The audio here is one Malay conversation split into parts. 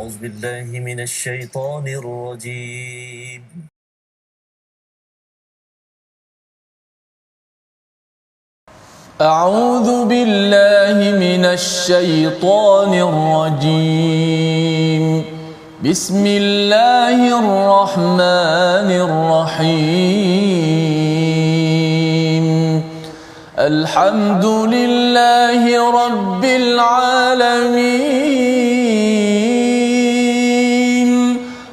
أعوذ بالله من الشيطان الرجيم أعوذ بالله من الشيطان الرجيم بسم الله الرحمن الرحيم الحمد لله رب العالمين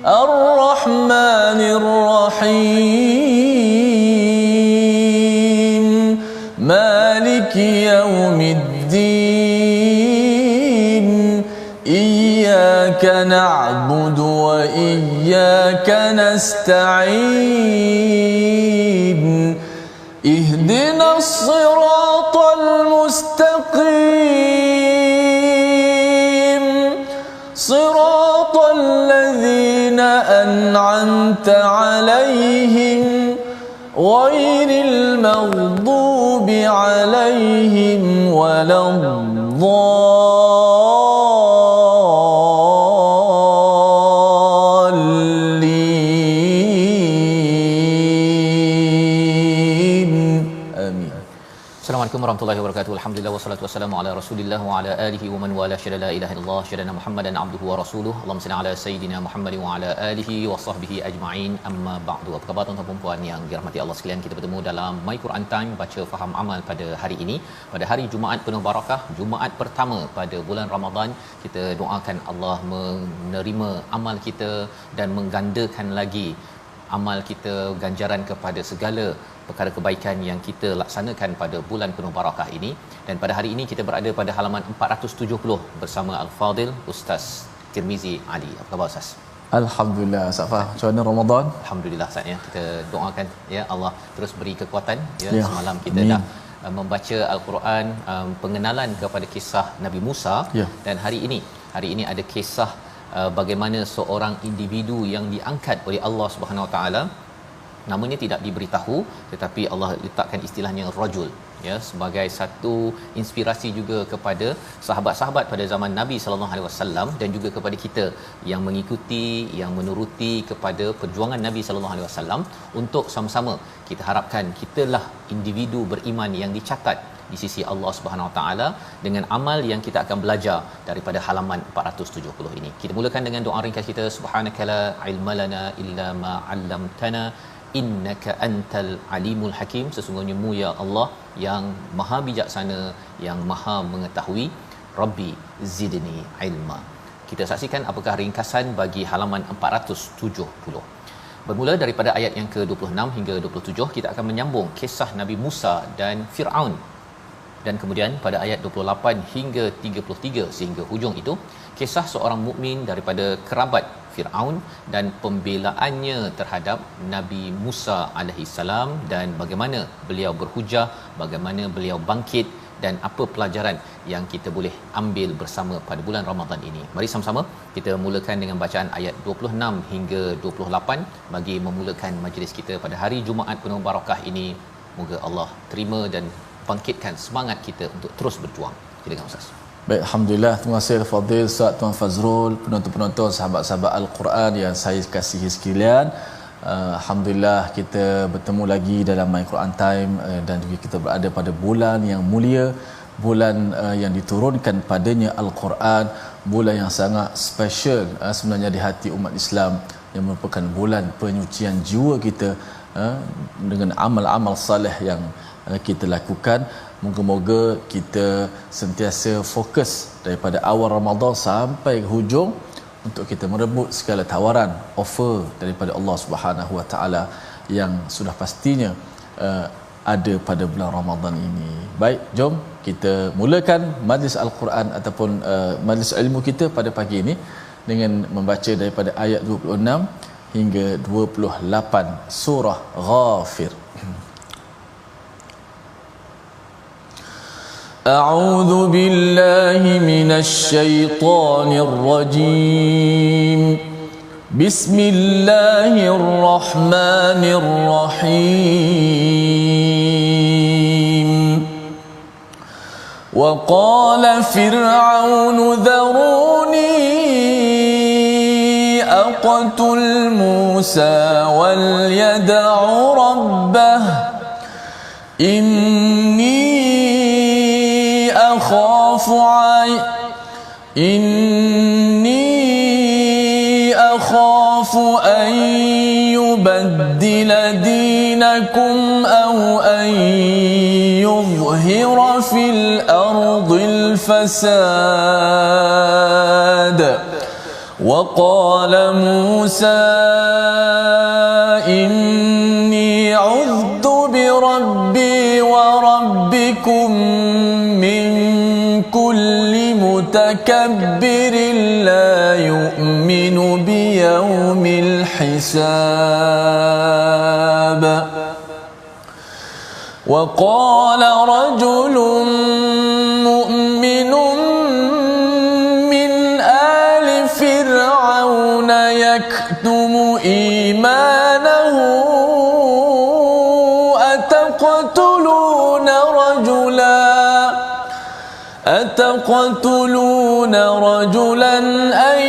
الرحمن الرحيم مالك يوم الدين إياك نعبد وإياك نستعين اهدنا الصراط المستقيم صراط الذين أنعمت عليهم غير المغضوب عليهم ولا الضالين آمين. Assalamualaikum warahmatullahi wabarakatuh. Alhamdulillah wassalatu wassalamu ala Rasulillah wa ala alihi wa man wala syada la ilaha illallah syadana Muhammadan abduhu wa rasuluhu. Allahumma salli ala sayidina Muhammad wa ala alihi wa sahbihi ajma'in. Amma ba'du. Apa khabar tuan-tuan dan puan yang dirahmati Allah sekalian? Kita bertemu dalam My Quran Time baca faham amal pada hari ini, pada hari Jumaat penuh barakah, Jumaat pertama pada bulan Ramadan. Kita doakan Allah menerima amal kita dan menggandakan lagi amal kita, ganjaran kepada segala perkara kebaikan yang kita laksanakan pada bulan penuh barakah ini. Dan pada hari ini kita berada pada halaman 470 bersama Al-Fadil Ustaz Tirmizi Ali. Apa khabar Ustaz? Alhamdulillah. Safa, macam mana Ramadan? Alhamdulillah Ustaz ya. Kita doakan ya Allah terus beri kekuatan ya. Semalam kita Amin. dah membaca Al-Quran, pengenalan kepada kisah Nabi Musa Ya. dan hari ini ada kisah bagaimana seorang individu yang diangkat oleh Allah Subhanahu Wa Taala. Namanya tidak diberitahu, tetapi Allah letakkan istilahnya rajul ya, sebagai satu inspirasi juga kepada sahabat-sahabat pada zaman Nabi sallallahu alaihi wasallam dan juga kepada kita yang mengikuti, yang menuruti kepada perjuangan Nabi sallallahu alaihi wasallam, untuk sama-sama kita harapkan kitalah individu beriman yang dicatat di sisi Allah Subhanahu Wa Taala dengan amal yang kita akan belajar daripada halaman 470 ini. Kita mulakan dengan doa ringkas kita. Subhanakala ilma lana illa ma 'allamtana innaka antal alimul hakim. Sesungguhnya-Mu ya Allah yang maha bijaksana, yang maha mengetahui. Rabbi zidni ilma. Kita saksikan apakah ringkasan bagi halaman 470. Bermula daripada ayat yang ke-26 hingga 27, kita akan menyambung kisah Nabi Musa dan Firaun. Dan kemudian pada ayat 28 hingga 33 sehingga hujung itu, kisah seorang mukmin daripada kerabat Firaun dan pembelaannya terhadap Nabi Musa alaihi salam dan bagaimana beliau berhujah, bagaimana beliau bangkit dan apa pelajaran yang kita boleh ambil bersama pada bulan Ramadan ini. Mari sama-sama kita mulakan dengan bacaan ayat 26 hingga 28 bagi memulakan majlis kita pada hari Jumaat penuh barakah ini. Moga Allah terima dan bangkitkan semangat kita untuk terus berjuang. Silakan Ustaz. Baik, alhamdulillah. Terima kasih Fadil, Ustaz Tuan Fazrul, penonton-penonton, sahabat-sahabat Al-Quran yang saya kasihi sekalian. Alhamdulillah kita bertemu lagi dalam My Quran Time, dan juga kita berada pada bulan yang mulia, bulan yang diturunkan padanya Al-Quran, bulan yang sangat special sebenarnya di hati umat Islam, yang merupakan bulan penyucian jiwa kita dengan amal-amal saleh yang kita lakukan. Moga-moga kita sentiasa fokus daripada awal Ramadan sampai ke hujung untuk kita merebut segala tawaran, offer daripada Allah Subhanahu Wa Taala yang sudah pastinya ada pada bulan Ramadan ini. Baik, jom kita mulakan majlis Al-Quran ataupun majlis ilmu kita pada pagi ini dengan membaca daripada ayat 26 hingga 28 surah Ghafir. أعوذ بالله من الشيطان الرجيم بسم الله الرحمن الرحيم وقال فرعون ذروني تقتل موسى وليدع ربه إني أخاف أن يبدل دينكم أو أن يظهر في الأرض الفساد وقال موسى إني عذت بربي وربكم من كل متكبر لا يؤمن بيوم الحساب وقال رجل مؤمن من آل فرعون يكتم إيمانه أتقتلون رجلا أن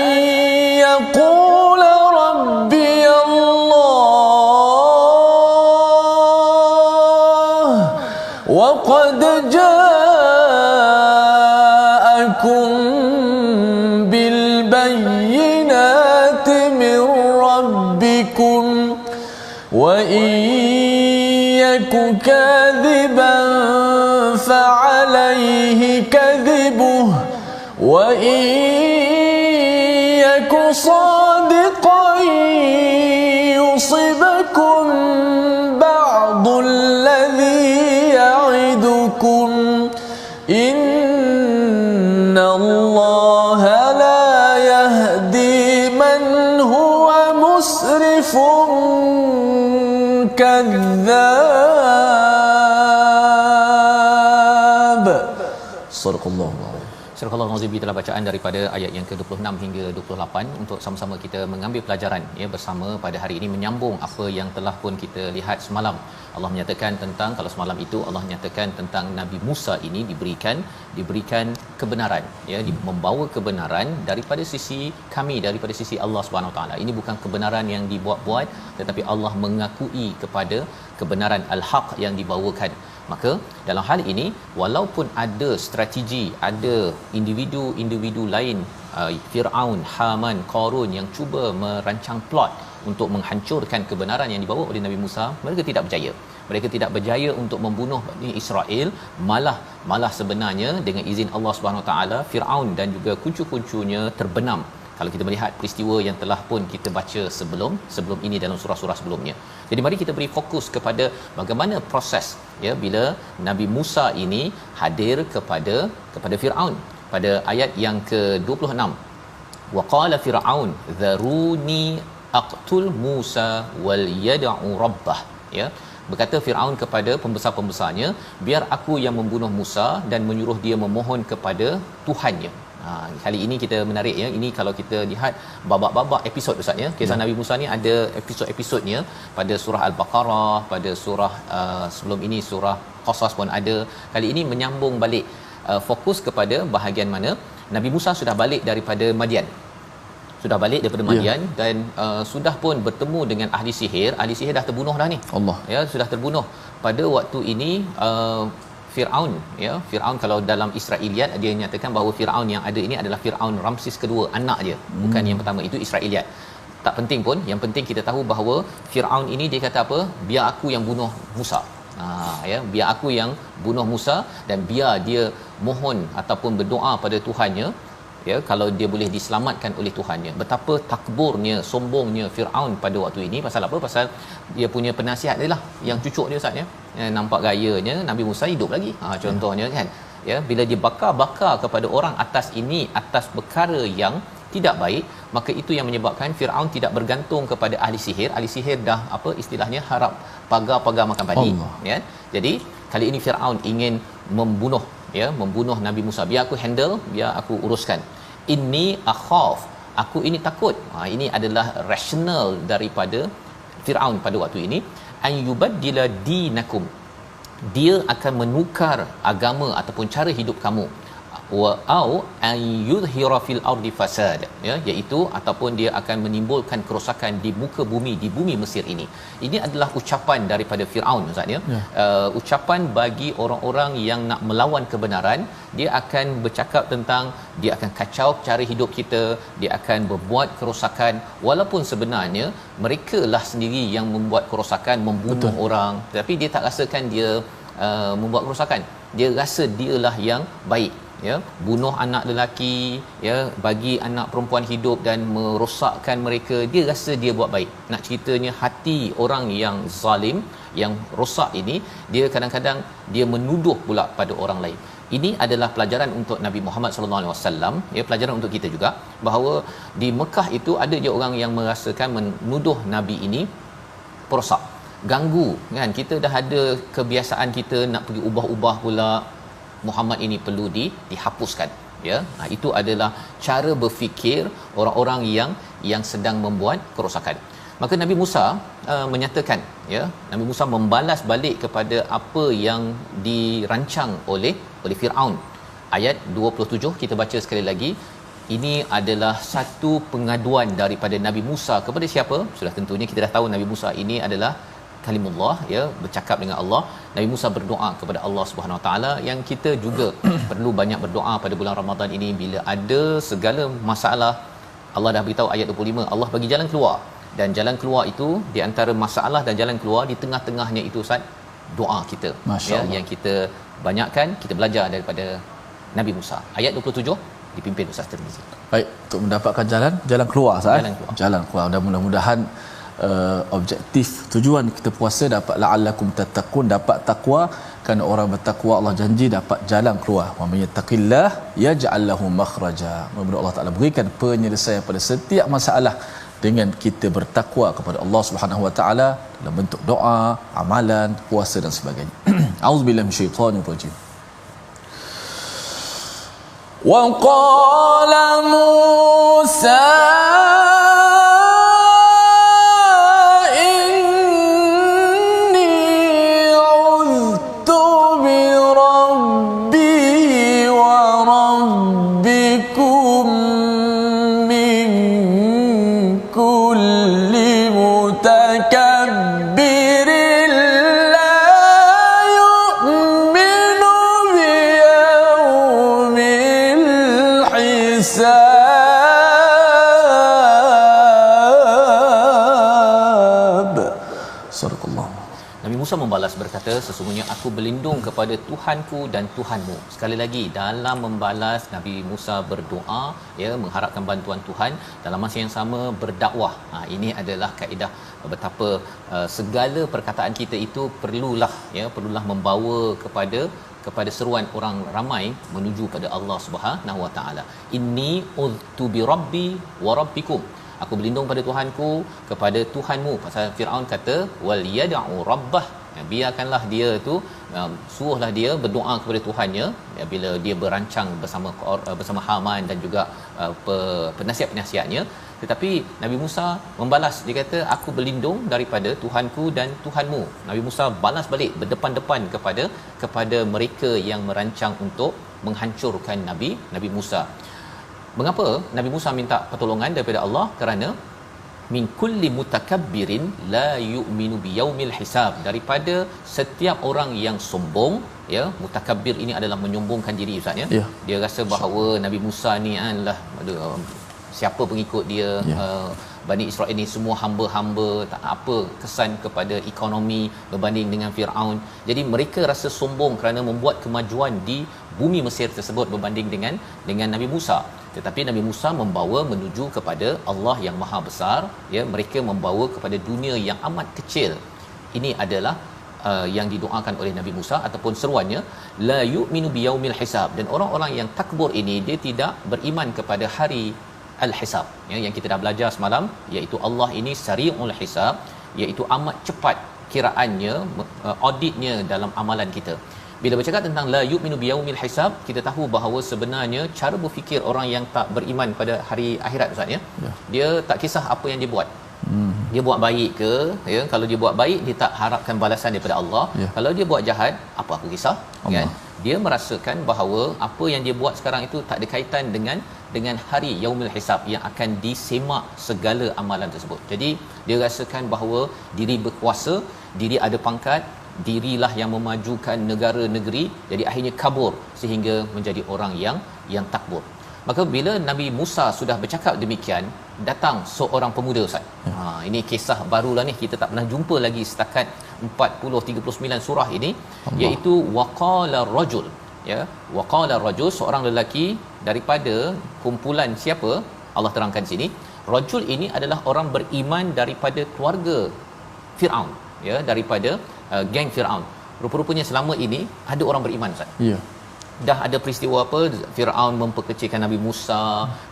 يقول ربي الله وقد جاءكم بالبينات من ربكم وإن يك كاذبا فعليه كذبه وإن يك صادقا يصبكم بعض الذي يعدكم إن الله لا يهدي من هو مسرف كذاب. صدق الله. Surah Al-Nazim telah bacaan daripada ayat yang ke-26 hingga 28 untuk sama-sama kita mengambil pelajaran ya bersama pada hari ini, menyambung apa yang telah pun kita lihat semalam. Allah menyatakan tentang, kalau semalam itu Allah menyatakan tentang Nabi Musa ini diberikan kebenaran ya, membawa kebenaran daripada sisi kami, daripada sisi Allah Subhanahu Wa Taala. Ini bukan kebenaran yang dibuat-buat, tetapi Allah mengakui kepada kebenaran al-haq yang dibawakan. Maka dalam hal ini, walaupun ada strategi, ada individu lain, Firaun, Haman, Qarun yang cuba merancang plot untuk menghancurkan kebenaran yang dibawa oleh Nabi Musa, mereka tidak berjaya. Mereka tidak berjaya untuk membunuh Bani Israel, malah sebenarnya dengan izin Allah Subhanahu Wa Taala, Firaun dan juga kuncu-kuncunya terbenam. Kalau kita melihat peristiwa yang telah pun kita baca sebelum ini dalam surah-surah sebelumnya. Jadi mari kita beri fokus kepada bagaimana proses ya bila Nabi Musa ini hadir kepada Firaun pada ayat yang ke-26. Wa qala fir'aun dharuni aqtul Musa wal yad'u rabbah, ya, berkata Firaun kepada pembesar-pembesarnya, biar aku yang membunuh Musa dan menyuruh dia memohon kepada Tuhannya. Kali ini kita menarik ya, ini kalau kita lihat babak-babak episod Ustaz ya, kisah Nabi Musa ni ada episod-episodnya pada surah Al-Baqarah, pada surah sebelum ini surah Qasas pun ada. Kali ini menyambung balik, fokus kepada bahagian mana Nabi Musa sudah balik daripada Madian. Dan sudah pun bertemu dengan ahli sihir dah terbunuh dah ni. Allah. Ya, sudah terbunuh. Pada waktu ini Firaun kalau dalam Israiliyat dia nyatakan bahawa Firaun yang ada ini adalah Firaun Ramses kedua, anak dia, bukan yang pertama. Itu Israiliyat. Tak penting pun, yang penting kita tahu bahawa Firaun ini dia kata apa? Biar aku yang bunuh Musa. Biar aku yang bunuh Musa dan biar dia mohon ataupun berdoa pada Tuhannya, ya, kalau dia boleh diselamatkan oleh Tuhannya. Betapa takburnya, sombongnya Firaun pada waktu ini. Pasal apa? Pasal dia punya penasihat dia lah, yang cucuk dia Ustaz ya. Nampak gayanya Nabi Musa hidup lagi. Contohnya kan, ya, bila dia bakar kepada orang atas perkara yang tidak baik, maka itu yang menyebabkan Firaun tidak bergantung kepada ahli sihir. Ahli sihir dah apa istilahnya, harap pagar makan padi, ya. Jadi kali ini Firaun ingin membunuh Nabi Musa. Biar aku handle, biar aku uruskan. Inni akhaf, aku ini takut. Ini adalah rasional daripada Firaun pada waktu ini. An yubaddila dinakum, dia akan menukar agama ataupun cara hidup kamu. wa au an yudhira fil ardi fasad, ya, iaitu ataupun dia akan menimbulkan kerosakan di muka bumi, di bumi Mesir ini. Ini adalah ucapan daripada Firaun, Ustaz, ya. Ucapan bagi orang-orang yang nak melawan kebenaran. Dia akan bercakap tentang dia akan kacau cara hidup kita, dia akan berbuat kerosakan, walaupun sebenarnya mereka lah sendiri yang membuat kerosakan, membunuh orang, tetapi dia tak rasakan dia membuat kerosakan. Dia rasa dialah yang baik, ya, bunuh anak lelaki, ya, bagi anak perempuan hidup dan merosakkan mereka, dia rasa dia buat baik. Nak ceritanya hati orang yang zalim, yang rosak ini, dia kadang-kadang dia menuduh pula pada orang lain. Ini adalah pelajaran untuk Nabi Muhammad sallallahu alaihi wasallam, ya, pelajaran untuk kita juga, bahawa di Mekah itu ada je orang yang merasakan menuduh Nabi ini perosak, ganggu, kan. Kita dah ada kebiasaan kita nak pergi ubah-ubah pula, Muhammad ini perlu dihapuskan, ya. Itu adalah cara berfikir orang-orang yang sedang membuat kerosakan. Maka Nabi Musa menyatakan, ya, Nabi Musa membalas balik kepada apa yang dirancang oleh Firaun. Ayat 27 kita baca sekali lagi. Ini adalah satu pengaduan daripada Nabi Musa kepada siapa? Sudah tentunya kita dah tahu Nabi Musa ini adalah kalimullah, ya, bercakap dengan Allah. Nabi Musa berdoa kepada Allah Subhanahu Wa Taala, yang kita juga perlu banyak berdoa pada bulan Ramadan ini. Bila ada segala masalah, Allah dah beritahu ayat 25, Allah bagi jalan keluar, dan jalan keluar itu di antara masalah dan jalan keluar, di tengah-tengahnya itu, Ustaz, doa kita, ya, yang kita banyakkan, kita belajar daripada Nabi Musa. Ayat 27 dipimpin Ustaz Tirmizi. Baik, untuk mendapatkan jalan keluar, Ustaz. Jalan keluar. Dan mudah-mudahan objektif tujuan kita puasa dapat la'allakum tattaqun, dapat takwa, kerana orang bertakwa Allah janji dapat jalan keluar. Wa may yattaqillah yaj'al lahu makhraja. Mudah-mudahan Allah Taala berikan penyelesaian pada setiap masalah dengan kita bertakwa kepada Allah Subhanahu Wa Taala dalam bentuk doa, amalan, puasa dan sebagainya. Auzubillahi minasyaitanir rajim. Wa qala Musa Musa membalas berkata, sesungguhnya aku berlindung kepada Tuhanku dan Tuhanmu. Sekali lagi, dalam membalas, Nabi Musa berdoa, ya, mengharapkan bantuan Tuhan, dalam masa yang sama berdakwah. Ini adalah kaedah betapa segala perkataan kita itu perlulah membawa kepada seruan orang ramai menuju pada Allah Subhanahu Wa Taala. Inni uztu bi rabbi wa rabbikum. Aku berlindung pada Tuhanku, kepada Tuhanmu. Pasal Firaun kata wal yad'u rabbah, biarkanlah dia tu, suruhlah dia berdoa kepada Tuhannya, ya, bila dia berancang bersama Haman dan juga penasihat-penasihatnya. Tetapi Nabi Musa membalas, dia kata aku berlindung daripada Tuhanku dan Tuhanmu. Nabi Musa balas balik berdepan-depan kepada mereka yang merancang untuk menghancurkan Nabi Musa. Mengapa Nabi Musa minta pertolongan daripada Allah? Kerana min kulli mutakabbirin la yu'minu biyaumil hisab, daripada setiap orang yang sombong, ya, mutakabbir ini adalah menyombongkan diri, Ustaz, ya. Yeah. Dia rasa bahawa Nabi Musa ni adalah siapa pengikut dia, Bani Israel ni semua hamba-hamba, tak apa kesan kepada ekonomi berbanding dengan Firaun. Jadi mereka rasa sombong kerana membuat kemajuan di bumi Mesir tersebut berbanding dengan Nabi Musa. Tetapi Nabi Musa membawa menuju kepada Allah yang Maha Besar, ya, mereka membawa kepada dunia yang amat kecil. Ini adalah yang didoakan oleh Nabi Musa ataupun seruannya, la yu'minu biyaumil hisab, dan orang-orang yang takbur ini dia tidak beriman kepada hari al-hisab, ya, yang kita dah belajar semalam, iaitu Allah ini sari'ul hisab, iaitu amat cepat kiraannya, auditnya dalam amalan kita. Bila bercakap tentang la yu'minu biyaumil hisab, kita tahu bahawa sebenarnya cara berfikir orang yang tak beriman pada hari akhirat, Ustaz, ya. Dia tak kisah apa yang dia buat. Dia buat baik ke, ya, kalau dia buat baik dia tak harapkan balasan daripada Allah. Kalau dia buat jahat, apa aku kisah, kan? Dia merasakan bahawa apa yang dia buat sekarang itu tak ada kaitan dengan hari yaumul hisab yang akan disemak segala amalan tersebut. Jadi dia rasakan bahawa diri berkuasa, diri ada pangkat, dirilah yang memajukan negara negeri, jadi akhirnya kabur sehingga menjadi orang yang takbur. Maka bila Nabi Musa sudah bercakap demikian, datang seorang pemuda, Ustaz. Ini kisah barulah ni, kita tak pernah jumpa lagi setakat 39 surah ini, iaitu waqala rajul, ya, waqala rajul, seorang lelaki daripada kumpulan siapa? Allah terangkan sini, rajul ini adalah orang beriman daripada keluarga Firaun, ya, daripada geng Firaun. Rupa-rupanya selama ini ada orang beriman, Ustaz. Ya. Dah ada peristiwa apa, Firaun memperkecilkan Nabi Musa,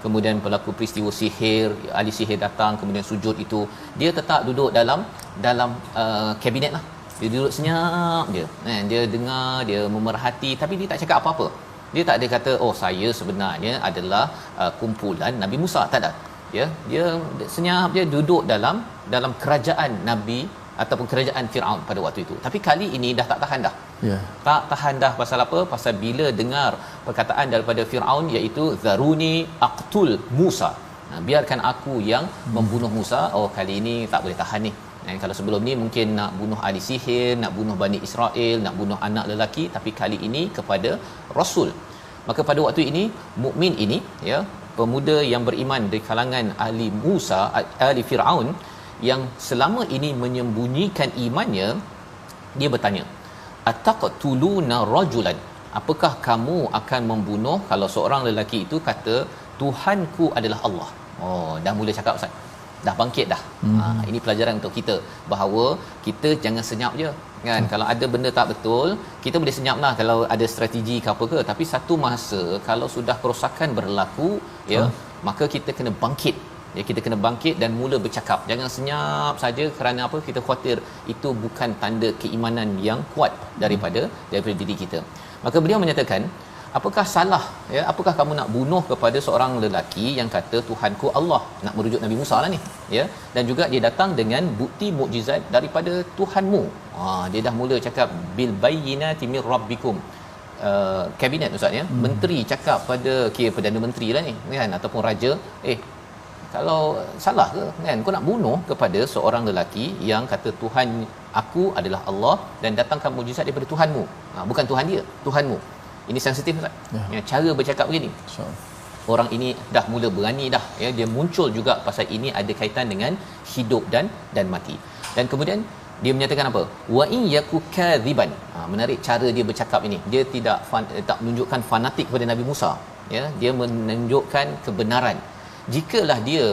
kemudian berlaku peristiwa sihir, ahli sihir datang kemudian sujud, itu dia tetap duduk dalam kabinet lah. Dia duduk senyap je, dia dengar, dia memerhati, tapi dia tak cakap apa-apa. Dia tak ada kata, oh saya sebenarnya adalah kumpulan Nabi Musa, tak ada. Ya, dia senyap je, duduk dalam kerajaan Nabi ataupun kerajaan Firaun pada waktu itu. Tapi kali ini dah tak tahan dah. Tak tahan dah. Pasal apa? Pasal bila dengar perkataan daripada Firaun, iaitu zaruni aqtul Musa, biarkan aku yang membunuh Musa. Oh, kali ini tak boleh tahan ni. Kalau sebelum ni mungkin nak bunuh ahli sihir, nak bunuh Bani Israel, nak bunuh anak lelaki, tapi kali ini kepada Rasul. Maka pada waktu ini mukmin ini, ya, pemuda yang beriman dari kalangan ahli Musa, ahli Firaun, yang selama ini menyembunyikan imannya, dia bertanya, ataqtuluna rajulan, apakah kamu akan membunuh? Kalau seorang lelaki itu kata Tuhanku adalah Allah, oh, dah mula cakap, Ustaz, dah bangkit dah. Ini pelajaran untuk kita, bahawa kita jangan senyap je, kan? Kalau ada benda tak betul, kita boleh senyaplah kalau ada strategi ke apa ke, tapi satu masa kalau sudah kerosakan berlaku, ya, maka kita kena bangkit. Ya, kita kena bangkit dan mula bercakap. Jangan senyap saja kerana apa? Kita khawatir itu bukan tanda keimanan yang kuat daripada diri kita. Maka beliau menyatakan, apakah salah, ya, apakah kamu nak bunuh kepada seorang lelaki yang kata Tuhanku Allah, nak merujuk Nabi Musa lah ni, ya, dan juga dia datang dengan bukti mukjizat daripada Tuhanmu. Dia dah mula cakap bil bayyinati mir rabbikum. Kabinet, Ustaz, ya, menteri cakap pada Perdana Menteri lah ni, kan, ataupun raja, kalau salah ke, kan, kau nak bunuh kepada seorang lelaki yang kata Tuhan aku adalah Allah dan datangkan mukjizat daripada Tuhanmu, bukan Tuhan dia, Tuhanmu. Ini sensitif, Ustaz. Ya, cara bercakap begini. Orang ini dah mula berani dah, ya, dia muncul juga pasal ini ada kaitan dengan hidup dan mati. Dan kemudian dia menyatakan apa? Wa in yaku kadziban. Menarik cara dia bercakap ini. Dia tak menunjukkan fanatik kepada Nabi Musa, ya, dia menunjukkan kebenaran. Jikalah dia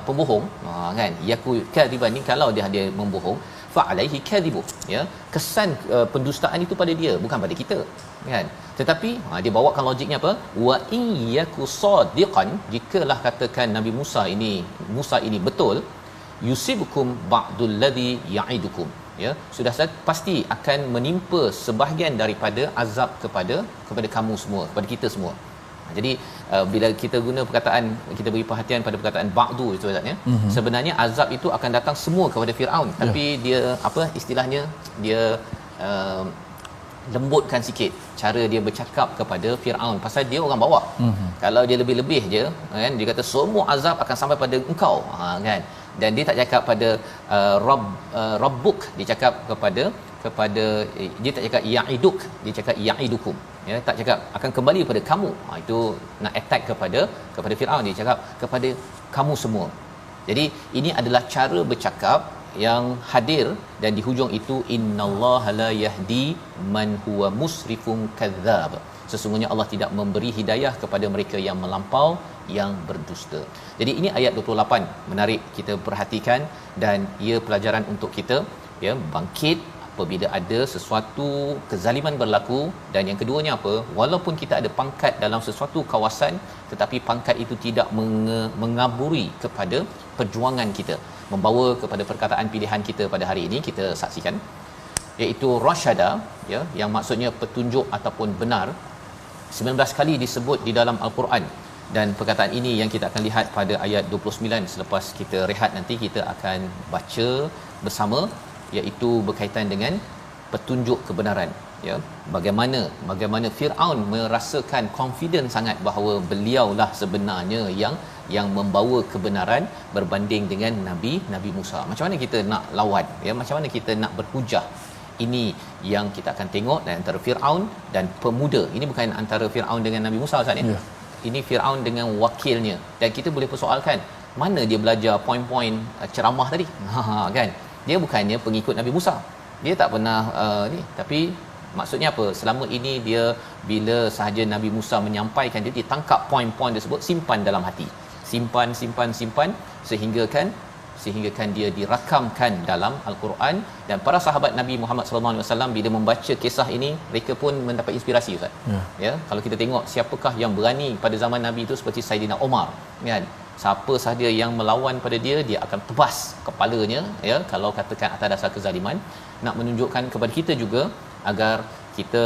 pembohong, kan, yaku kadziban ni, kalau dia membohong, fa alaihi kadzibu, ya, kesan pendustaan itu pada dia, bukan pada kita, kan. Tetapi dia bawakan logiknya apa? Wa in yaku sadiqan, jikalah katakan Nabi Musa ini betul, yusibukum ba'dul ladzi ya'idukum, ya, sudah pasti akan menimpa sebahagian daripada azab kepada kamu semua, kepada kita semua. Jadi bila kita guna perkataan, kita beri perhatian pada perkataan ba'du itu, Ustaz, ya, sebenarnya azab itu akan datang semua kepada Firaun, tapi dia apa istilahnya, dia lembutkan sikit cara dia bercakap kepada Firaun pasal dia orang bawah. Kalau dia lebih-lebih je, kan, dia kata semua azab akan sampai pada engkau, kan, dan dia tak cakap pada rabbuk, dia cakap kepada dia tak cakap ya'iduk, dia cakap ya'idukum, ya, tak cakap akan kembali kepada kamu. Itu nak attack kepada Firaun, dia cakap kepada kamu semua. Jadi ini adalah cara bercakap yang hadir, dan di hujung itu innallaha la yahdi man huwa musrifun kadzdzab, sesungguhnya Allah tidak memberi hidayah kepada mereka yang melampau, yang berdusta. Jadi ini ayat 28 menarik kita perhatikan, dan ia pelajaran untuk kita, ya, bangkit apabila ada sesuatu kezaliman berlaku. Dan yang keduanya apa? Walaupun kita ada pangkat dalam sesuatu kawasan, tetapi pangkat itu tidak mengaburi kepada perjuangan kita, membawa kepada perkataan pilihan kita pada hari ini. Kita saksikan, iaitu rasyada, ya, yang maksudnya petunjuk ataupun benar. 19 kali disebut di dalam Al-Quran. Dan perkataan ini yang kita akan lihat pada ayat 29 selepas kita rehat nanti kita akan baca bersama, iaitu berkaitan dengan petunjuk kebenaran, ya. Bagaimana Firaun merasakan confident sangat bahawa beliaulah sebenarnya yang membawa kebenaran berbanding dengan Nabi Musa. Macam mana kita nak lawan, ya, macam mana kita nak berhujah? Ini yang kita akan tengok dan antara Firaun dan pemuda. Ini bukan antara Firaun dengan Nabi Musa Ustaz, ya. Ini Firaun dengan wakilnya, dan kita boleh persoalkan mana dia belajar poin-poin ceramah tadi. Kan, dia bukannya pengikut Nabi Musa, dia tak pernah ni, tapi maksudnya apa? Selama ini dia bila sahaja Nabi Musa menyampaikan, dia ditangkap poin-poin tersebut, simpan dalam hati, simpan sehinggakan dia dirakamkan dalam al-Quran. Dan para sahabat Nabi Muhammad sallallahu alaihi wasallam bila membaca kisah ini, mereka pun mendapat inspirasi, Ustaz. Ya, kalau kita tengok siapakah yang berani pada zaman Nabi itu, seperti Saidina Umar, kan? Siapa sahaja yang melawan pada dia akan tebas kepalanya, ya, kalau katakan atas dasar kezaliman. Nak menunjukkan kepada kita juga agar kita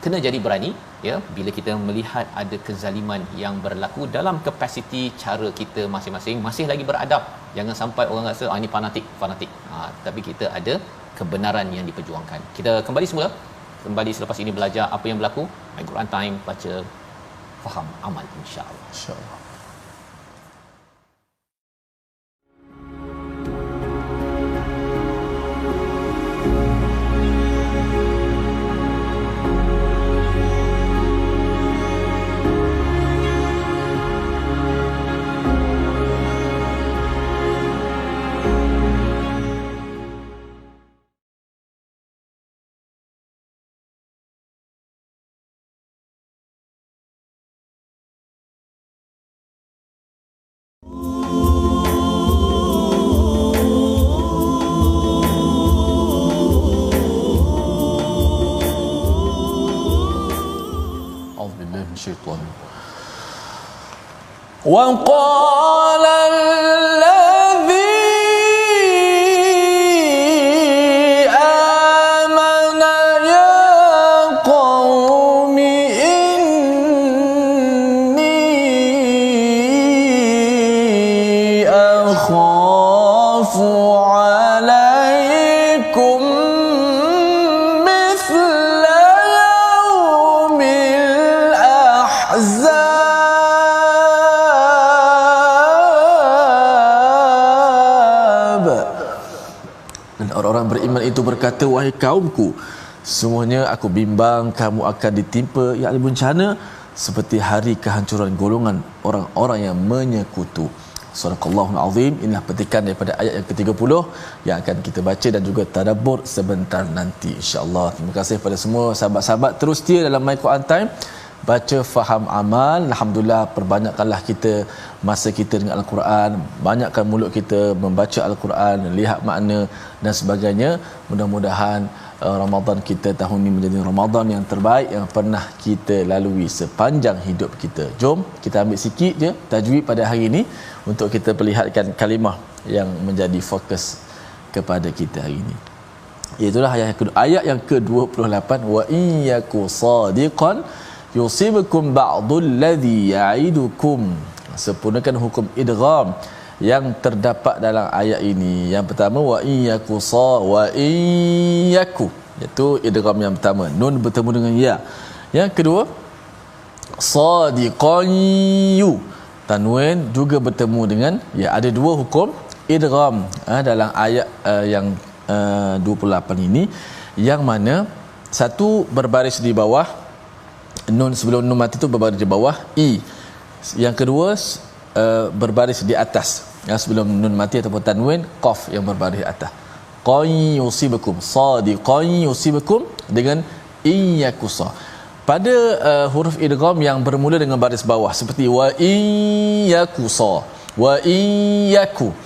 kena jadi berani, ya, bila kita melihat ada kezaliman yang berlaku dalam kapasiti cara kita masing-masing, masih lagi beradab. Jangan sampai orang rasa ini fanatik. Tapi kita ada kebenaran yang diperjuangkan. Kita kembali selepas ini belajar apa yang berlaku. My Quran Time, baca, faham, amal, insya-Allah. وقال الذي آمن يا قوم إني أخاف عليكم مثل يوم الأحزاب. Orang beriman itu berkata, wahai kaumku, semuanya aku bimbang kamu akan ditimpa yang ada bencana seperti hari kehancuran golongan orang-orang yang menyekutu. Surahul Azim. Inilah petikan daripada ayat yang ke-30 yang akan kita baca dan juga tadabbur sebentar nanti, insya-Allah. Terima kasih kepada semua sahabat-sahabat terus setia dalam My Quran Time, baca, faham, amal. Alhamdulillah, perbanyakkanlah kita masa kita dengan Al-Quran, banyakkan mulut kita membaca Al-Quran, lihat makna dan sebagainya. Mudah-mudahan Ramadan kita tahun ini menjadi Ramadan yang terbaik yang pernah kita lalui sepanjang hidup kita. Jom kita ambil sikit je tajwid pada hari ini untuk kita perlihatkan kalimah yang menjadi fokus kepada kita hari ini. Itulah ayat yang ke-28, wa iyyaku sadiqan yusibukum ba'dul ladzi ya'idukum. Sempurnakan hukum idgham yang terdapat dalam ayat ini. Yang pertama, wa iyyaku iaitu idgham yang pertama, nun bertemu dengan ya. Yang kedua, sadiqan yu, tanwin juga bertemu dengan ya. Ada dua hukum idgham dalam ayat yang 28 ini, yang mana satu berbaris di bawah, nun sebelum nun mati itu berbaris di bawah i. Yang kedua berbaris di atas, yang sebelum nun mati ataupun tanwin, qaf yang berbaris di atas. Qay yusibukum, sadiqan yusibukum dengan iyyakusa. Pada huruf idgham yang bermula dengan baris bawah seperti wa iyyakusa, wa iyyaku,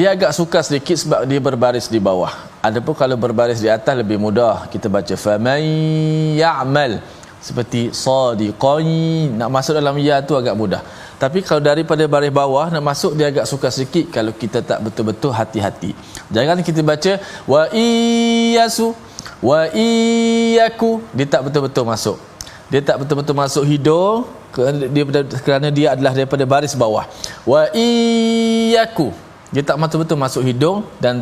dia agak sukar sedikit sebab dia berbaris di bawah. Adapun kalau berbaris di atas lebih mudah, kita baca faman ya'mal seperti sadiqan, nak masuk dalam ya tu agak mudah. Tapi kalau daripada baris bawah nak masuk dia agak sukar sedikit kalau kita tak betul-betul hati-hati. Jangan kita baca wa iyyasu, wa iyyaku, dia tak betul-betul masuk. Dia tak betul-betul masuk hidung, kerana dia adalah daripada baris bawah. Wa iyyaku, dia tak betul-betul masuk hidung dan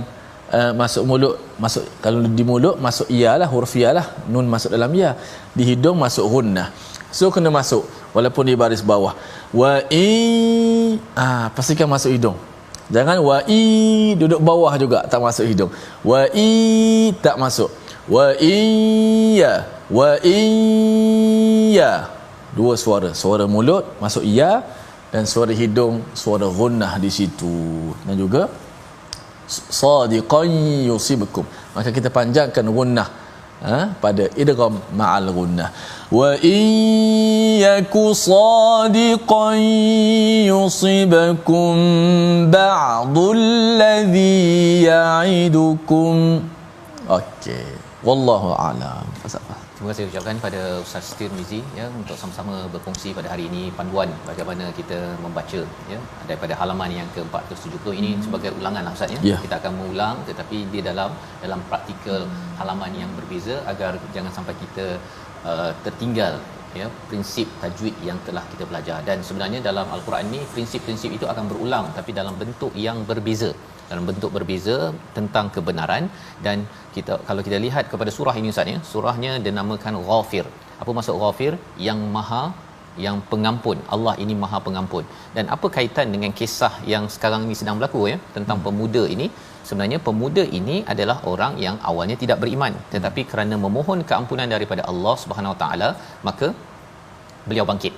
masuk mulut. Masuk kalau di mulut masuk iyalah, huruf iyalah, nun masuk dalam ya. Di hidung masuk gunnah. So kena masuk walaupun di baris bawah. Wa pastikan masuk hidung. Jangan wa duduk bawah juga tak masuk hidung. Wa tak masuk. Wa iya. Dua suara. Suara mulut masuk iya dan suara hidung suara gunnah di situ. Dan juga sadiqan yusibukum. Maka kita panjangkan gunnah pada idgham ma'al gunnah. Wa iyyaku sadiqan yusibukum ba'dul ladzi ya'idukum. Okey, wallahu a'lam. Terima kasih ucapkan pada Ustaz Tirmizi ya untuk sama-sama berkongsi pada hari ini panduan bagaimana kita membaca ya daripada halaman yang ke-470 ini sebagai ulangan lah Ustaz ya. Yeah. Kita akan mengulang tetapi di dalam praktikal halaman yang berbeza agar jangan sampai kita tertinggal ya prinsip tajwid yang telah kita belajar. Dan sebenarnya dalam al-Quran ini prinsip-prinsip itu akan berulang tapi dalam bentuk yang berbeza. Dalam bentuk berbeza tentang kebenaran. Dan kita kalau kita lihat kepada surah ini Ustaz ya, surahnya dinamakan Ghafir. Apa maksud Ghafir? Yang pengampun. Allah ini Maha Pengampun. Dan apa kaitan dengan kisah yang sekarang ini sedang berlaku ya tentang pemuda ini? Sebenarnya pemuda ini adalah orang yang awalnya tidak beriman tetapi kerana memohon keampunan daripada Allah Subhanahu Wa Taala maka beliau bangkit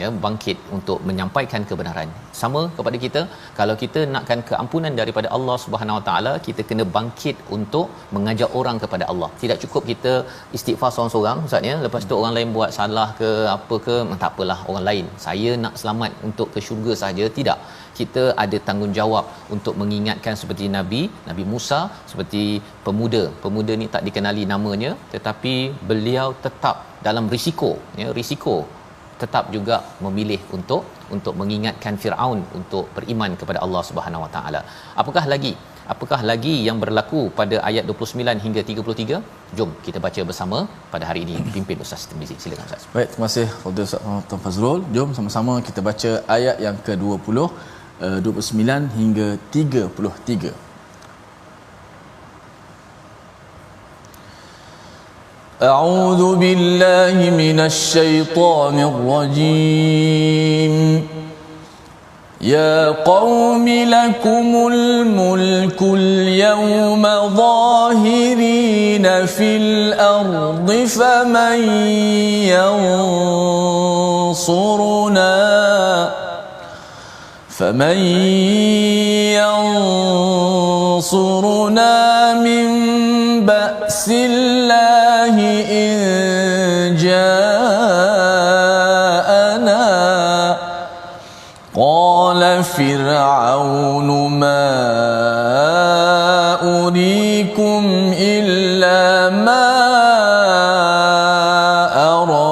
ya, bangkit untuk menyampaikan kebenaran. Sama kepada kita, kalau kita nakkan keampunan daripada Allah Subhanahu Wa Taala, kita kena bangkit untuk mengajak orang kepada Allah. Tidak cukup kita istighfar seorang-seorang Ustaz ya, lepas tu orang lain buat salah ke apa ke, tak apalah orang lain, saya nak selamat untuk ke syurga saja. Tidak, kita ada tanggungjawab untuk mengingatkan seperti Nabi Musa, seperti pemuda ni tak dikenali namanya tetapi beliau tetap dalam risiko tetap juga memilih untuk mengingatkan Firaun untuk beriman kepada Allah Subhanahu Wa Taala. Apakah lagi yang berlaku pada ayat 29 hingga 33? Jom kita baca bersama pada hari ini dipimpin Ustaz Tirmizi. Silakan Ustaz. Baik, terima kasih Fadil Ustaz Tuan Fazrul. Jom sama-sama kita baca ayat yang ke-20 29 hingga 33. أعوذ بالله من الشيطان الرجيم يا قوم لكم الملك اليوم ظاهرين في الأرض فمن ينصرنا من بأس الله إن جاءنا قال فرعون ما أريكم إلا ما أرى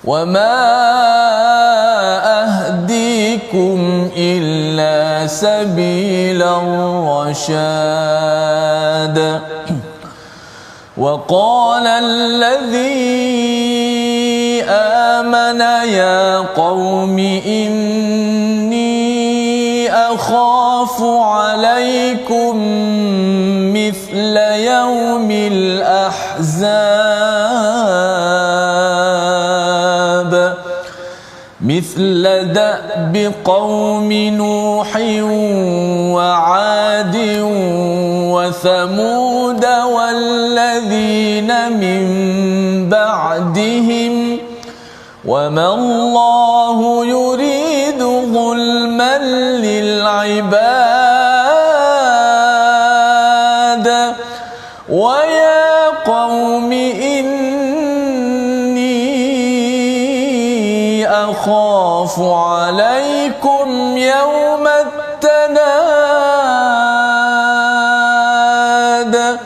وما أهديكم إلا سبيل الرشاد وقال الذي آمن يا قوم إني أخاف عليكم مثل يوم الأحزاب مثل دأب قوم نوح وعاد وثمود والذين من بعدهم وما الله يريد ظلما للعباد ويا قوم إني أخاف عليكم يوم التناد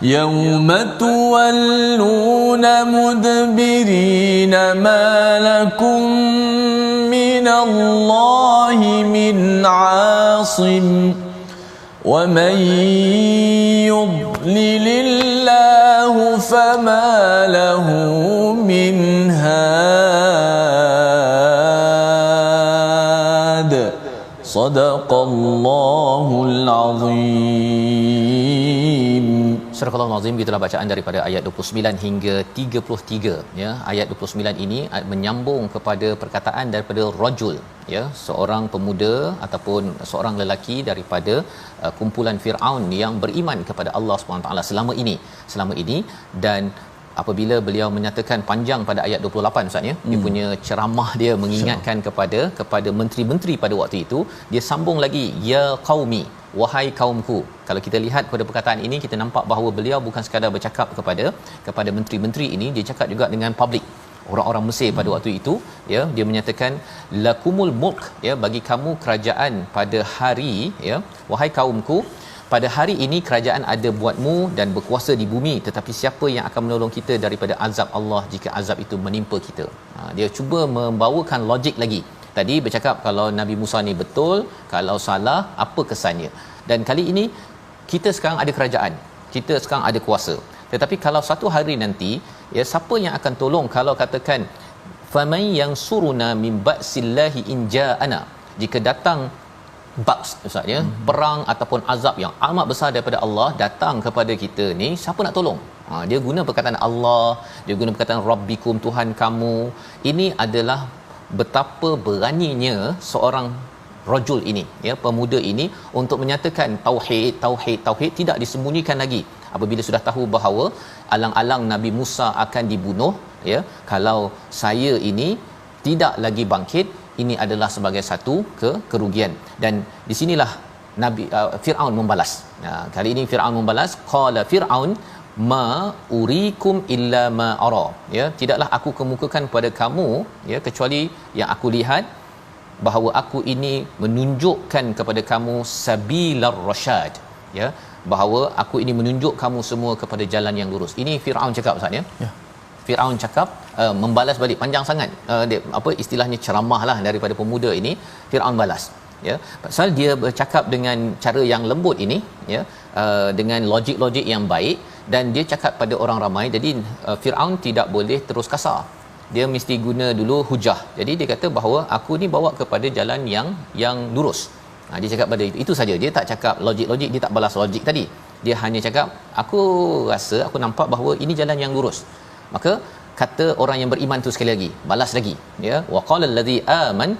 يوم تولون مدبرين ما لكم من الله من عاصم ومن يضلل يضلل الله فما له من هاد صدق الله العظيم. Surah Al-Azim, gitulah bacaan daripada ayat 29 hingga 33 ya. Ayat 29 ini menyambung kepada perkataan daripada rajul ya, seorang pemuda ataupun seorang lelaki daripada kumpulan Firaun yang beriman kepada Allah SWT selama ini. Dan apabila beliau menyatakan panjang pada ayat 28 Ustaz ya, dia punya ceramah dia mengingatkan kepada menteri-menteri pada waktu itu, dia sambung lagi, ya qaumi, wahai kaumku. Kalau kita lihat pada perkataan ini, kita nampak bahawa beliau bukan sekadar bercakap kepada menteri-menteri ini, dia cakap juga dengan publik, orang-orang Mesir pada waktu itu ya. Dia menyatakan lakumul mulk ya, bagi kamu kerajaan pada hari ya, wahai kaumku, pada hari ini kerajaan ada buatmu dan berkuasa di bumi, tetapi siapa yang akan menolong kita daripada azab Allah jika azab itu menimpa kita. Dia cuba membawakan logik lagi. Tadi bercakap kalau Nabi Musa ni betul, kalau salah apa kesannya. Dan kali ini kita sekarang ada kerajaan, kita sekarang ada kuasa. Tetapi kalau satu hari nanti ya, siapa yang akan tolong kalau katakan faman yansuruna min ba'sillahi in ja'ana, jika datang baks Ustaz ya, perang ataupun azab yang amat besar daripada Allah datang kepada kita ni, siapa nak tolong? Dia guna perkataan Allah, dia guna perkataan rabbikum, Tuhan kamu. Ini adalah betapa beraninya seorang rajul ini ya, pemuda ini untuk menyatakan tauhid tidak disembunyikan lagi. Apabila sudah tahu bahawa alang-alang Nabi Musa akan dibunuh ya, kalau saya ini tidak lagi bangkit, ini adalah sebagai satu kerugian. Dan di sinilah Nabi Firaun membalas. Kali ini Firaun membalas, qala Firaun ma urikum illa ma ara ya, tidaklah aku kemukakan kepada kamu ya kecuali yang aku lihat, bahawa aku ini menunjukkan kepada kamu sabilar rasyad ya, bahawa aku ini menunjuk kamu semua kepada jalan yang lurus. Ini Firaun cakap Ustaz ya. Firaun cakap membalas balik, panjang sangat apa istilahnya, ceramahlah daripada pemuda ini. Firaun balas ya, pasal dia bercakap dengan cara yang lembut ini ya, dengan logik-logik yang baik, dan dia cakap pada orang ramai. Jadi Firaun tidak boleh terus kasar, dia mesti guna dulu hujah. Jadi dia kata bahawa aku ni bawa kepada jalan yang lurus. Dia cakap pada itu saja, dia tak cakap logik-logik, dia tak balas logik tadi. Dia hanya cakap aku rasa, aku nampak bahawa ini jalan yang lurus. Maka kata orang yang beriman tu sekali lagi, balas lagi ya, waqala allazi aman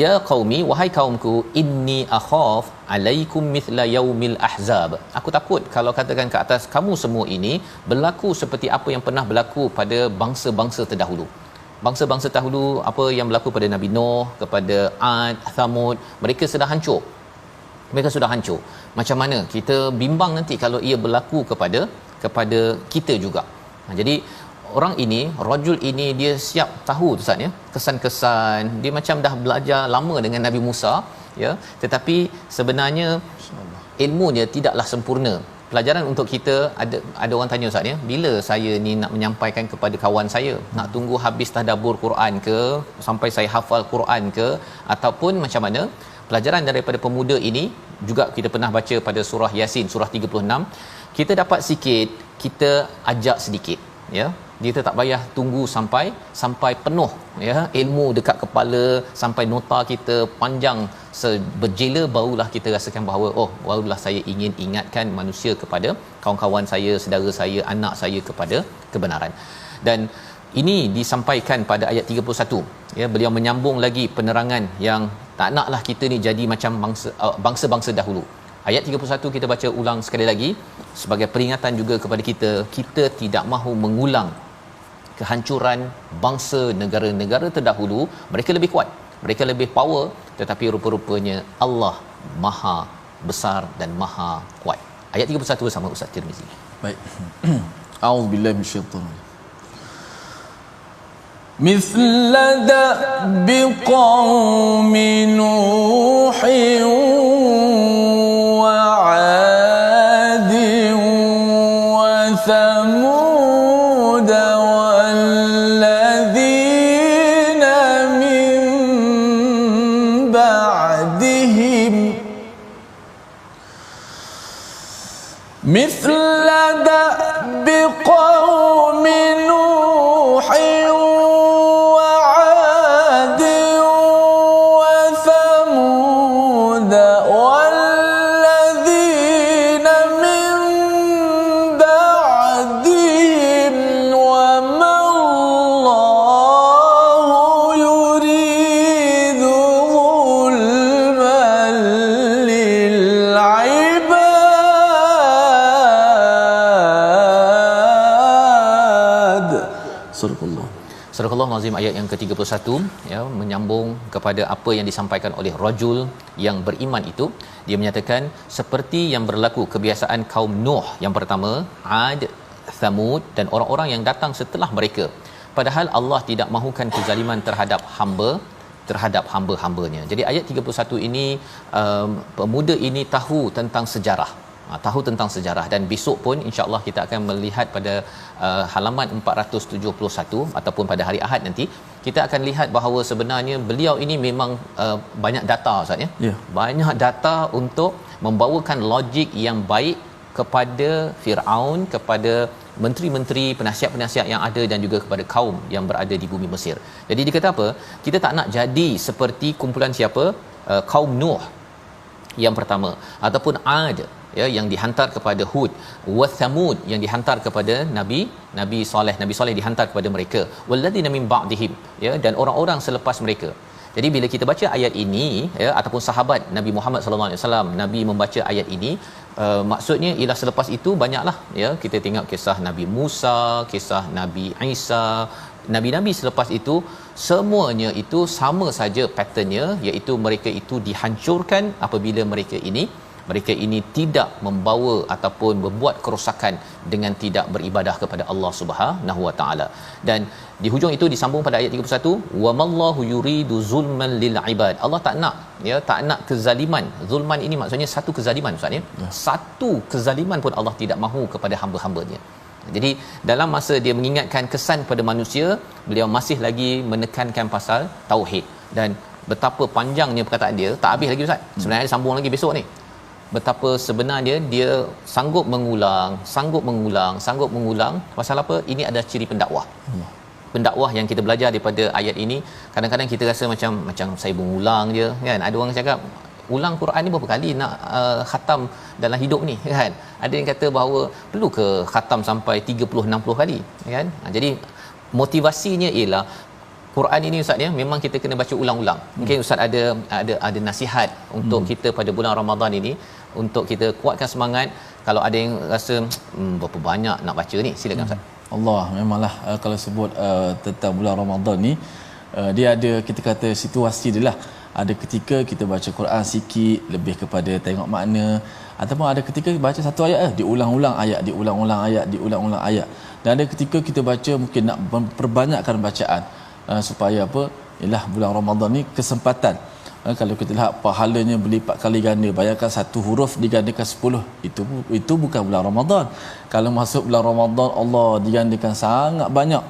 ya qaumi, wahai kaumku, inni akhaf alaikum mithla yaumil ahzab, aku takut kalau katakan ke atas kamu semua ini berlaku seperti apa yang pernah berlaku pada bangsa-bangsa terdahulu. Bangsa-bangsa terdahulu apa yang berlaku pada Nabi Nuh, kepada Ad, Thamud, mereka sudah hancur. Macam mana kita bimbang nanti kalau ia berlaku kepada kita juga. Jadi orang ini, rajul ini, dia siap tahu Ustaz ya, kesan-kesan dia macam dah belajar lama dengan Nabi Musa ya, tetapi sebenarnya ilmunya tidaklah sempurna. Pelajaran untuk kita, ada orang tanya Ustaz ya, bila saya ni nak menyampaikan kepada kawan saya, nak tunggu habis tadabbur Quran ke, sampai saya hafal Quran ke, ataupun macam mana? Pelajaran daripada pemuda ini juga kita pernah baca pada surah Yasin, surah 36. Kita dapat sikit, kita ajak sedikit ya, kita tak payah tunggu sampai penuh ya, ilmu dekat kepala, sampai nota kita panjang berjela, barulah kita rasakan bahawa barulah saya ingin ingatkan manusia kepada kawan-kawan saya, saudara saya, anak saya kepada kebenaran. Dan ini disampaikan pada ayat 31 ya, beliau menyambung lagi penerangan yang tak naklah kita ni jadi macam bangsa-bangsa dahulu. Ayat 31 kita baca ulang sekali lagi sebagai peringatan juga kepada kita, kita tidak mahu mengulang kehancuran bangsa negara-negara terdahulu. Mereka lebih kuat, mereka lebih power, tetapi rupa-rupanya Allah Maha besar dan Maha kuat. Ayat 31 bersama Ustaz Tirmizi. Baik. A'udzubillahi minasyaitanir mithla da'bi qaumi nuhin wa 'adin wa thamud walladzina min ba'dihim مثل دأب قوم نوح وعاد وثمود والذين من بعدهم وما الله يريد ظلما للعباد. صدق الله. Surah Al-Azim ayat yang ke-31 ya, menyambung kepada apa yang disampaikan oleh rajul yang beriman itu. Dia menyatakan seperti yang berlaku kebiasaan kaum Nuh yang pertama, Ad, Thamud dan orang-orang yang datang setelah mereka. Padahal Allah tidak mahukan kezaliman terhadap hamba-hambanya. Jadi ayat 31 ini pemuda ini tahu tentang sejarah. Tahu tentang sejarah, dan besok pun insya-Allah kita akan melihat pada halaman 471 ataupun pada hari Ahad nanti kita akan lihat bahawa sebenarnya beliau ini memang banyak data Ustaz ya. Yeah. Banyak data untuk membawakan logik yang baik kepada Firaun, kepada menteri-menteri, penasihat-penasihat yang ada dan juga kepada kaum yang berada di bumi Mesir. Jadi dia kata apa? Kita tak nak jadi seperti kumpulan siapa? Kaum Nuh yang pertama, ataupun Ad ya yang dihantar kepada Hud, wa Thamud yang dihantar kepada Nabi Soleh dihantar kepada mereka, walladzina min ba'dihim ya, dan orang-orang selepas mereka. Jadi bila kita baca ayat ini ya, ataupun sahabat Nabi Muhammad sallallahu alaihi wasallam, Nabi membaca ayat ini, maksudnya ialah selepas itu banyaklah ya, kita tengok kisah Nabi Musa, kisah Nabi Isa, nabi-nabi selepas itu semuanya itu sama saja patternnya, iaitu mereka itu dihancurkan apabila mereka ini tidak membawa ataupun membuat kerosakan dengan tidak beribadah kepada Allah Subhanahu Wa Taala. Dan di hujung itu disambung pada ayat 31, wa mallahu yuridu zulman lil ibad. Allah tak nak kezaliman. Zulman ini maksudnya satu kezaliman Ustaz ya. Satu kezaliman pun Allah tidak mahu kepada hamba-hambanya. Jadi dalam masa dia mengingatkan kesan pada manusia, beliau masih lagi menekankan pasal tauhid. Dan betapa panjangnya perkataan dia, tak habis lagi Ustaz. Sebenarnya dia sambung lagi besok ni. Betapa sebenarnya dia sanggup mengulang pasal apa? Ini adalah ciri pendakwah. Pendakwah yang kita belajar daripada ayat ini. Kadang-kadang kita rasa macam saya mengulang je kan. Ada orang cakap ulang Quran ni berapa kali nak khatam dalam hidup ni kan. Ada yang kata bahawa perlu ke khatam sampai 30-60 kali kan. Jadi motivasinya ialah Quran ini Ustaz ya, memang kita kena baca ulang-ulang. Mungkin Ustaz ada nasihat untuk kita pada bulan Ramadan ini, untuk kita kuatkan semangat. Kalau ada yang rasa berapa banyak nak baca ni, silakan Ustaz. Allah memanglah kalau sebut tentang bulan Ramadan ni, dia ada kita kata situasi dia lah. Ada ketika kita baca Quran sikit lebih kepada tengok makna, ataupun ada ketika baca satu ayat diulang-ulang ayat. Dan ada ketika kita baca mungkin nak perbanyakkan bacaan supaya apa? Ialah bulan Ramadan ni kesempatan. Kalau kita lihat pahalanya berlipat kali ganda, bayangkan satu huruf digandakan 10, itu bukan bulan Ramadan. Kalau masuk bulan Ramadan Allah digandakan sangat banyak,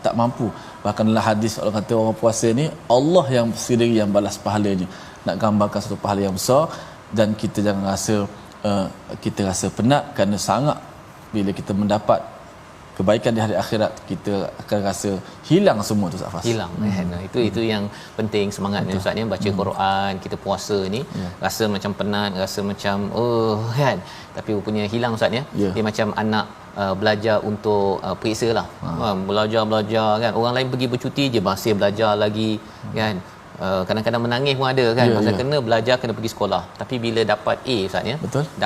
tak mampu. Bahkan dalam hadis Allah kata orang puasa ni Allah yang sendiri yang balas pahalanya. Nak gambarkan satu pahala yang besar, dan kita jangan rasa kita rasa penat kerana sangat bila kita mendapat kebaikan di hari akhirat, kita akan rasa hilang semua tu Ustaz Fas. Hilang itu yang penting semangatnya Ustaz ni baca Quran, kita puasa ni rasa macam penat, rasa macam kan, tapi rupanya hilang Ustaz ya. Dia macam anak belajar untuk periksa lah. Belajar kan, orang lain pergi bercuti je masih belajar lagi kan. Kadang-kadang menangis pun ada kan, pasal kena belajar, kena pergi sekolah. Tapi bila dapat A Ustaz ya,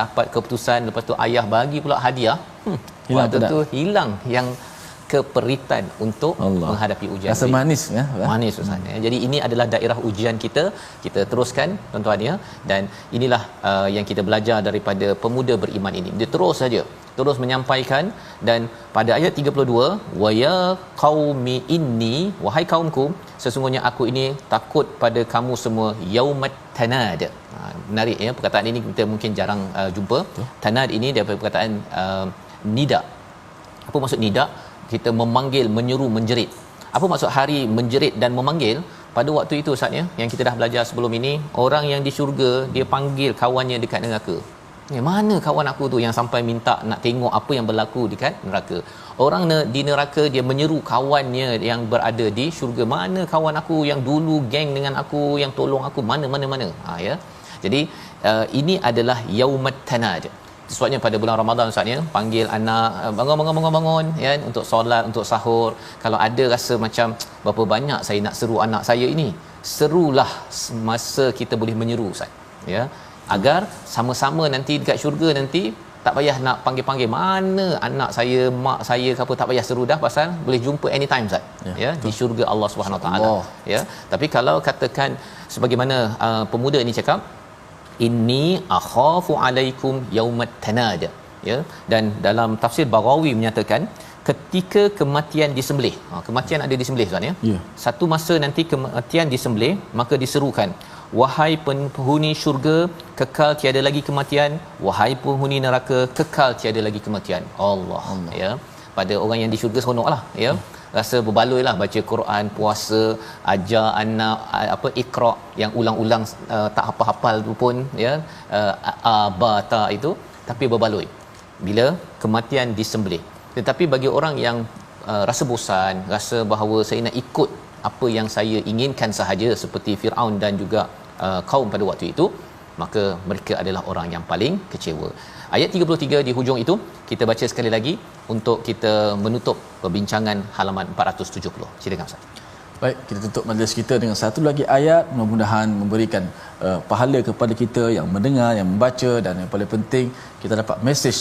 dapat keputusan, lepas tu ayah bagi pula hadiah, hilang yang keperitan untuk menghadapi ujian. Rasa manis ya. Manis Ustaz. Jadi ini adalah daerah ujian kita. Kita teruskan tuan-tuan ya. Dan inilah yang kita belajar daripada pemuda beriman ini. Dia terus menyampaikan, dan pada ayat 32, wa ya qaumi inni, wahai kaumku, sesungguhnya aku ini takut pada kamu semua, yaumat tanad. Menarik ya, perkataan ini kita mungkin jarang jumpa. Tanad ini daripada perkataan nida. Apa maksud nida? Kita memanggil, menyeru, menjerit. Apa maksud hari menjerit dan memanggil? Pada waktu itu Ustaz ya, yang kita dah belajar sebelum ini, orang yang di syurga dia panggil kawannya dekat neraka. Mana kawan aku tu yang sampai minta nak tengok apa yang berlaku dekat neraka. Orang di neraka dia menyeru kawannya yang berada di syurga, mana kawan aku yang dulu geng dengan aku, yang tolong aku, mana. Ya. Jadi ini adalah yaumat tanad. Sebabnya pada bulan Ramadan Ustaz ya, panggil anak, bangun ya, untuk solat, untuk sahur. Kalau ada rasa macam berapa banyak saya nak seru anak saya ini, serulah masa kita boleh menyeru Ustaz ya, agar sama-sama nanti dekat syurga nanti tak payah nak panggil-panggil mana anak saya, mak saya ke apa, tak payah seru dah, pasal boleh jumpa anytime Ustaz ya di syurga Allah Subhanahu Wa Taala ya. Tapi kalau katakan sebagaimana pemuda ini cakap, inni akhafu alaikum yaumat tanad ya, dan dalam tafsir Baghawi menyatakan ketika kematian disembelih, kematian ada disembelih Ustaz ya. Satu masa nanti kematian disembelih, maka diserukan, wahai penghuni syurga, kekal tiada lagi kematian, wahai penghuni neraka, kekal tiada lagi kematian. Allah. Ya, pada orang yang di syurga seronoklah ya, rasa berbaloi lah, baca Quran, puasa, ajar anak Iqra yang ulang-ulang tak hafal-hafal tu pun ya, abata itu, tapi berbaloi bila kematian disembelih. Tetapi bagi orang yang rasa bosan, rasa bahawa saya nak ikut apa yang saya inginkan sahaja, seperti Firaun dan juga kaum pada waktu itu, maka mereka adalah orang yang paling kecewa. Ayat 33 di hujung itu kita baca sekali lagi untuk kita menutup perbincangan halaman 470. Silakan Ustaz. Baik, kita tutup majlis kita dengan satu lagi ayat, mudah-mudahan memberikan pahala kepada kita yang mendengar, yang membaca, dan yang paling penting kita dapat mesej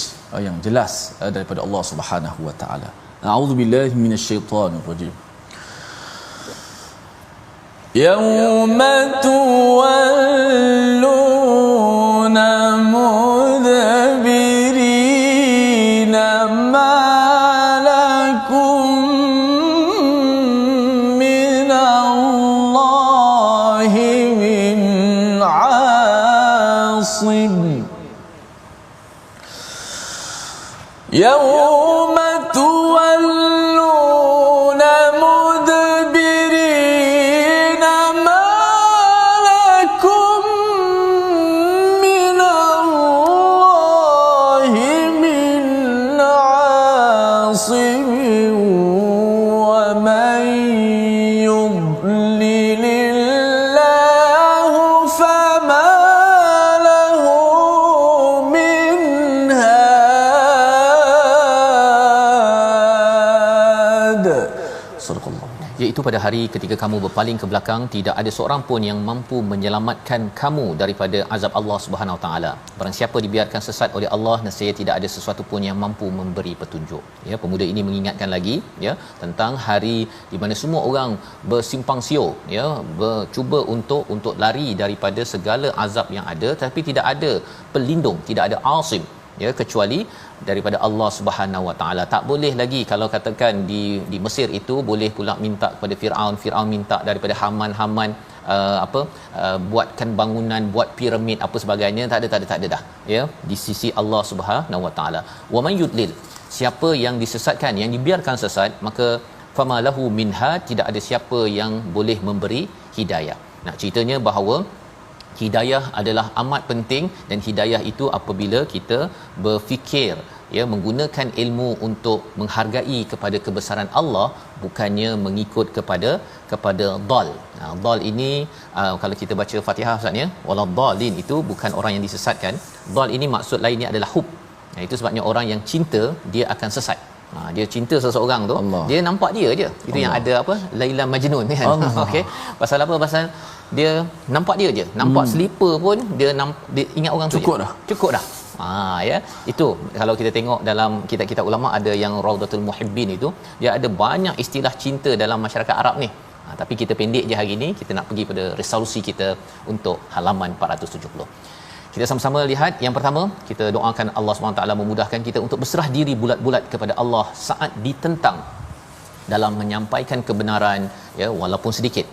yang jelas daripada Allah Subhanahu Wa Taala. A'udzubillahi minasyaitonirrajim. Yauma tuwalluna mudbirina ma lakum min Allahi min 'asim. Yauma tuwalluna mudbirina ma lakum min Allahi min 'asim wa man yudlilillahu fama lahu min had. Sadaqallah. Iaitu pada hari ketika kamu berpaling ke belakang, tidak ada seorang pun yang mampu menyelamatkan kamu daripada azab Allah Subhanahu Wa Taala. Barang siapa dibiarkan sesat oleh Allah, nescaya tidak ada sesuatu pun yang mampu memberi petunjuk. Ya, pemuda ini mengingatkan lagi ya tentang hari di mana semua orang bersimpang siur ya, cuba untuk lari daripada segala azab yang ada, tapi tidak ada pelindung, tidak ada asim ya, kecuali daripada Allah Subhanahu Wa Taala. Tak boleh lagi, kalau katakan di Mesir itu boleh pula minta kepada Firaun minta daripada Haman buatkan bangunan, buat piramid apa sebagainya, tak ada dah ya, di sisi Allah Subhanahu Wa Taala. Wa man yudlil, siapa yang disesatkan, yang dibiarkan sesat, maka fama lahu minha, tidak ada siapa yang boleh memberi hidayah. Nak ceritanya bahawa hidayah adalah amat penting, dan hidayah itu apabila kita berfikir ya, menggunakan ilmu untuk menghargai kepada kebesaran Allah, bukannya mengikut kepada dal. Dal ini kalau kita baca Fatihah Ustaz ya, waladdallin itu bukan orang yang disesatkan. Dal ini maksud lainnya adalah hub. Itu sebabnya orang yang cinta dia akan sesat. Dia cinta seseorang tu, Allah, dia nampak dia je. Itu Allah, yang ada Laila Majnun kan. Okey. Pasal apa? Pasal dia nampak dia je. Nampak slipper pun dia ingat orang tu. Cukup dah. Ya. Itu kalau kita tengok dalam kitab-kitab ulama, ada yang Raudatul Muhibbin itu, dia ada banyak istilah cinta dalam masyarakat Arab ni. Tapi kita pendek je hari ni, kita nak pergi pada resolusi kita untuk halaman 470. Kita sama-sama lihat. Yang pertama, kita doakan Allah SWT memudahkan kita untuk berserah diri bulat-bulat kepada Allah saat ditentang dalam menyampaikan kebenaran ya, walaupun sedikit.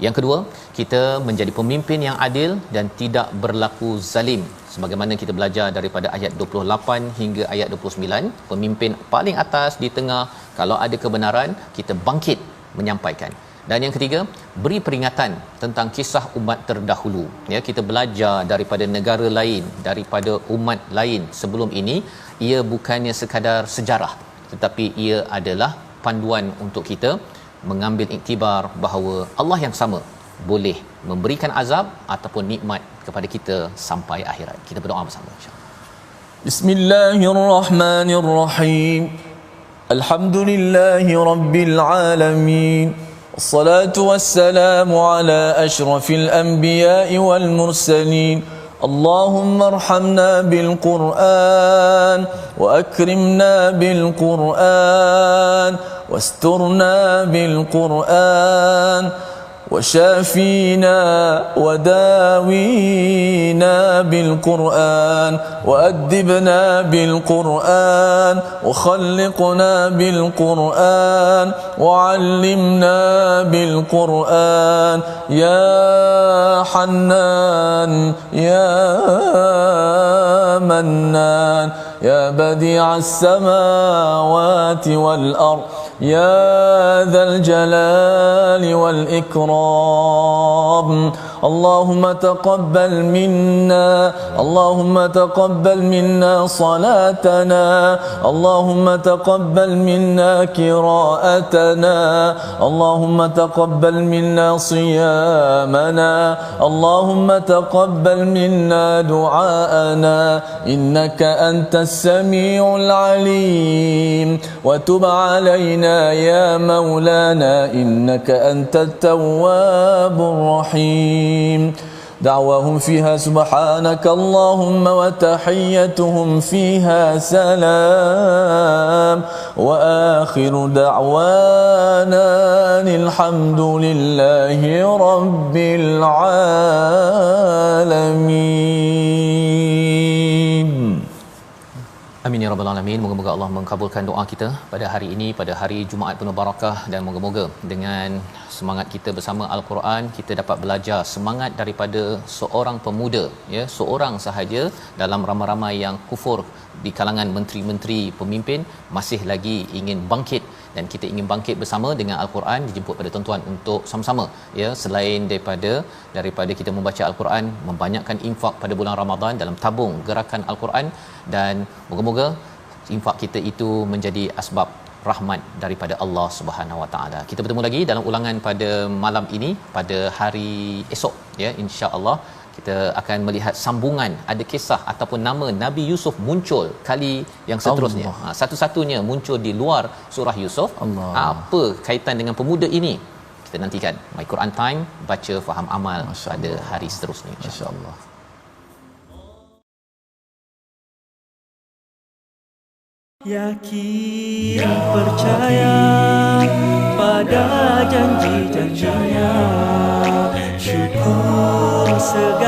Yang kedua, kita menjadi pemimpin yang adil dan tidak berlaku zalim, sebagaimana kita belajar daripada ayat 28 hingga ayat 29. Pemimpin paling atas di tengah, kalau ada kebenaran kita bangkit menyampaikan. Dan yang ketiga, beri peringatan tentang kisah umat terdahulu. Ya, kita belajar daripada negara lain, daripada umat lain sebelum ini. Ia bukannya sekadar sejarah, tetapi ia adalah panduan untuk kita mengambil iktibar bahawa Allah yang sama boleh memberikan azab ataupun nikmat kepada kita sampai akhirat. Kita berdoa bersama insya-Allah. Bismillahirrahmanirrahim. Alhamdulillahi rabbil alamin. Wassalatu wassalamu ala asyrafil anbiya'i wal mursalin. اللهم ارحمنا بالقرآن وأكرمنا بالقرآن واسترنا بالقرآن وشافينا وداوينا بالقرآن وأدبنا بالقرآن وخلقنا بالقرآن وعلمنا بالقرآن يا حنان يا منان يا بديع السماوات والأرض يا ذا الجلال والإكرام اللهم تقبل منا اللهم تقبل منا صلاتنا اللهم تقبل منا قراءتنا اللهم تقبل منا صيامنا اللهم تقبل منا دعاءنا إنك أنت السميع العليم وتب علينا يا مولانا إنك أنت التواب الرحيم دعواهم فيها سبحانك اللهم وتحيتهم فيها سلام وآخر دعوانا الحمد لله رب العالمين. Amin ya rabbal alamin. Moga-moga Allah mengabulkan doa kita pada hari ini, pada hari Jumaat penuh barakah, dan moga-moga dengan semangat kita bersama Al-Quran kita dapat belajar semangat daripada seorang pemuda, ya, seorang sahaja dalam ramai-ramai yang kufur di kalangan menteri-menteri pemimpin masih lagi ingin bangkit, dan kita ingin bangkit bersama dengan Al-Quran. Dijemput pada tuan-tuan untuk sama-sama, ya, selain daripada kita membaca Al-Quran, membanyakkan infak pada bulan Ramadan dalam tabung gerakan Al-Quran, dan moga-moga infak kita itu menjadi asbab rahmat daripada Allah Subhanahu Wa Taala. Kita bertemu lagi dalam ulangan pada malam ini pada hari esok, ya, insya-Allah kita akan melihat sambungan, ada kisah ataupun nama Nabi Yusuf muncul kali yang seterusnya. Satu-satunya muncul di luar surah Yusuf. Apa kaitan dengan pemuda ini? Kita nantikan My Quran Time, baca faham amal pada hari seterusnya insya-Allah. Yakin percaya pada janji-janjinya, syukur segala